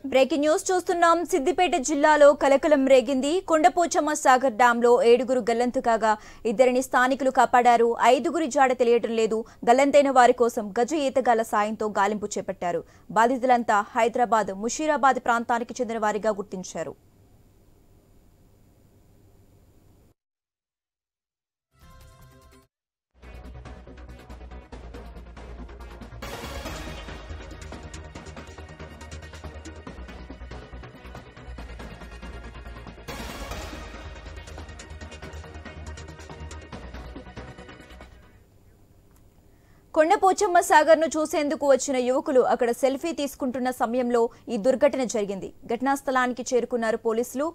Breaking news చూస్తున్నాం. సిద్దిపేట జిల్లాలో కలకలం రేగింది. కొండపోచమ్మ సాగర్ డ్యాంలో 7గురు గల్లంతు కాగా ఇద్దరిని స్థానికులు కాపాడారు. 5గురి జాడ తెలియటం లేదు. గల్లంతైన వారి కోసం గజ ఈతగాళ్ల సాయంతో గాలింపు చేపట్టారు. బాధితులంతా హైదరాబాద్, ముషీరాబాద్ ప్రాంతానికి చెందిన వారిగా గుర్తించారు. కొండపోచమ్మ సాగర్ ను చూసేందుకు వచ్చిన యువకులు అక్కడ సెల్ఫీ తీసుకుంటున్న సమయంలో ఈ దుర్ఘటన జరిగింది. ఘటనా స్థలానికి చేరుకున్నారు పోలీసులు.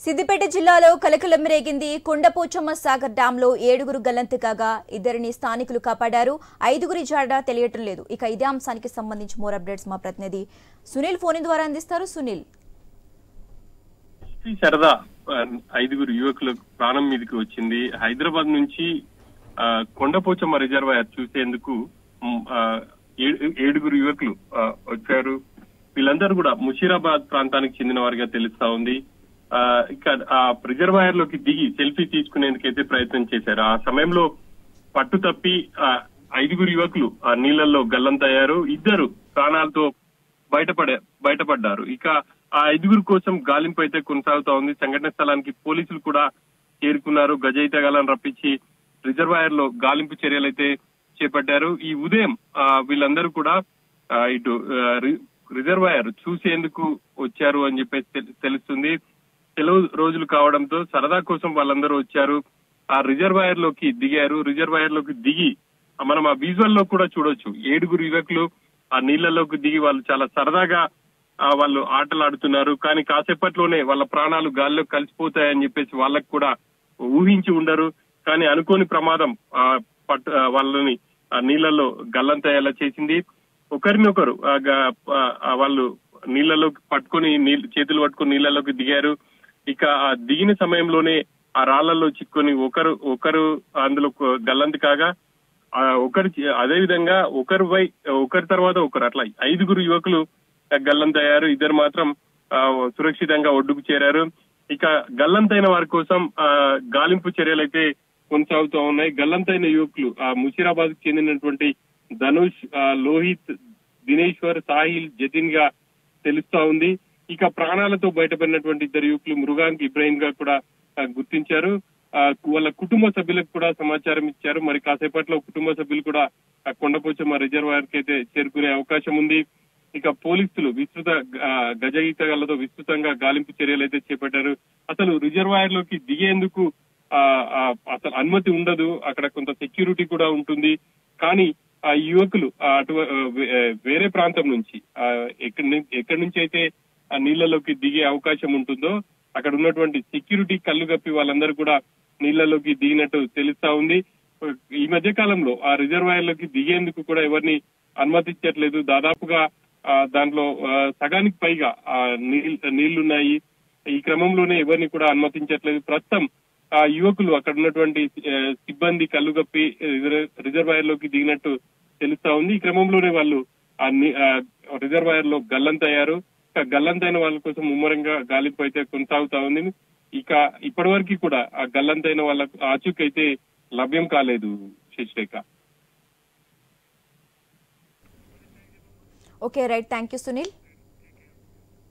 సిద్దిపేట జిల్లాలో కలకలం రేగింది. కొండపోచమ్మ సాగర్ డ్యాంలో 7గురు గల్లంతు కాగా ఇద్దరిని స్థానికులు కాపాడారు. 5గురి జాడ తెలియటం లేదు. ఇక ఇదే అంశానికి సంబంధించి మోర్ అప్డేట్స్ మా ప్రతినిధి సునీల్ ఫోన్ ద్వారా అందిస్తారు. సునీల్, సరదా 5గురు యువకుల ప్రాణం మీదకి వచ్చింది. హైదరాబాద్ నుంచి కొండపోచమ్మ రిజర్వాయర్ చూసేందుకు 7గురు యువకులు వచ్చారు. వీళ్ళందరూ కూడా ముషీరాబాద్ ప్రాంతానికి చెందిన వారిగా తెలుస్తా ఉంది. ఇక్కడ ఆ రిజర్వాయర్ లోకి దిగి సెల్ఫీ తీసుకునేందుకైతే ప్రయత్నం చేశారు. ఆ సమయంలో పట్టు తప్పి 5గురు యువకులు ఆ నీళ్లలో గల్లంతయ్యారు. ఇద్దరు ప్రాణాలతో బయటపడ్డారు. ఇక ఆ 5గురు కోసం గాలింపు అయితే కొనసాగుతా ఉంది. సంఘటన స్థలానికి పోలీసులు కూడా చేరుకున్నారు. గజ ఈతగాళ్లను రప్పించి రిజర్వాయర్ లో గాలింపు చర్యలు అయితే చేపట్టారు. ఈ ఉదయం వీళ్ళందరూ కూడా ఇటు రిజర్వాయర్ చూసేందుకు వచ్చారు అని చెప్పేసి తెలుస్తుంది. సెలవు రోజులు కావడంతో సరదా కోసం వాళ్ళందరూ వచ్చారు. ఆ రిజర్వాయర్ లోకి దిగారు. రిజర్వాయర్ లోకి దిగి మనం ఆ విజువల్ లో కూడా చూడొచ్చు. 7గురు యువకులు ఆ నీళ్లలోకి దిగి వాళ్ళు చాలా సరదాగా వాళ్ళు ఆటలాడుతున్నారు. కానీ కాసేపట్లోనే వాళ్ళ ప్రాణాలు గాల్లో కలిసిపోతాయని చెప్పేసి వాళ్ళకు కూడా ఊహించి ఉండరు. కానీ అనుకోని ప్రమాదం వాళ్ళని ఆ నీళ్లలో గల్లంతయ్యేలా చేసింది. ఒకరినొకరు వాళ్ళు నీళ్లలోకి పట్టుకుని చేతులు పట్టుకుని నీళ్లలోకి దిగారు. ఇక ఆ దిగిన సమయంలోనే ఆ రాళ్లలో చిక్కుని ఒకరు అందులో గల్లంతు కాగా అదే విధంగా ఒకరి తర్వాత ఒకరు అట్లా 5గురు యువకులు గల్లంతయ్యారు. ఇద్దరు మాత్రం సురక్షితంగా ఒడ్డుకు చేరారు. ఇక గల్లంతైన వారి కోసం గాలింపు చర్యలు అయితే కొనసాగుతూ ఉన్నాయి. గల్లంతైన యువకులు ముషీరాబాద్ కు చెందినటువంటి ధనుష్, లోహిత్, దినేశ్వర్, సాహిల్, జతిన్ గా తెలుస్తా ఉంది. ఇక ప్రాణాలతో బయటపడినటువంటి ఇద్దరు యువకులు మృగాంక్, ఇబ్రాహీం గా కూడా గుర్తించారు. వాళ్ళ కుటుంబ సభ్యులకు కూడా సమాచారం ఇచ్చారు. మరి కాసేపట్లో కుటుంబ సభ్యులు కూడా కొండపోచమ్మ రిజర్వాయర్ కి అయితే చేరుకునే అవకాశం ఉంది. ఇక పోలీసులు గజ ఈతగాళ్లతో విస్తృతంగా గాలింపు చర్యలు అయితే చేపట్టారు. అసలు రిజర్వాయర్ లోకి దిగేందుకు అసలు అనుమతి ఉండదు. అక్కడ కొంత సెక్యూరిటీ కూడా ఉంటుంది. కానీ ఆ యువకులు వేరే ప్రాంతం నుంచి ఎక్కడి నుంచి అయితే ఆ నీళ్లలోకి దిగే అవకాశం ఉంటుందో అక్కడ ఉన్నటువంటి సెక్యూరిటీ కళ్ళు కప్పి వాళ్ళందరూ కూడా నీళ్లలోకి దిగినట్టు తెలుస్తా ఉంది. ఈ మధ్య కాలంలో ఆ రిజర్వాయర్ లోకి దిగేందుకు కూడా ఎవరిని అనుమతించట్లేదు. దాదాపుగా దాంట్లో సగానికి పైగా నీళ్లున్నాయి. ఈ క్రమంలోనే ఎవరిని కూడా అనుమతించట్లేదు. ప్రస్తుతం ఆ యువకులు అక్కడ ఉన్నటువంటి సిబ్బంది కళ్ళు కప్పి రిజర్వాయర్ లోకి దిగినట్టు తెలుస్తా ఉంది. ఈ క్రమంలోనే వాళ్ళు ఆ రిజర్వాయర్ లో గల్లంతయ్యారు. గల్లంతైన వాళ్ళ కోసం ముమ్మరంగా గాలింపు అయితే కొనసాగుతా ఉంది. ఇక ఇప్పటి వరకు కూడా ఆ గల్లంతైన వాళ్ళకు ఆచూకైతే లభ్యం కాలేదు. Sasirekha. Okay, right. Thank you Sunil.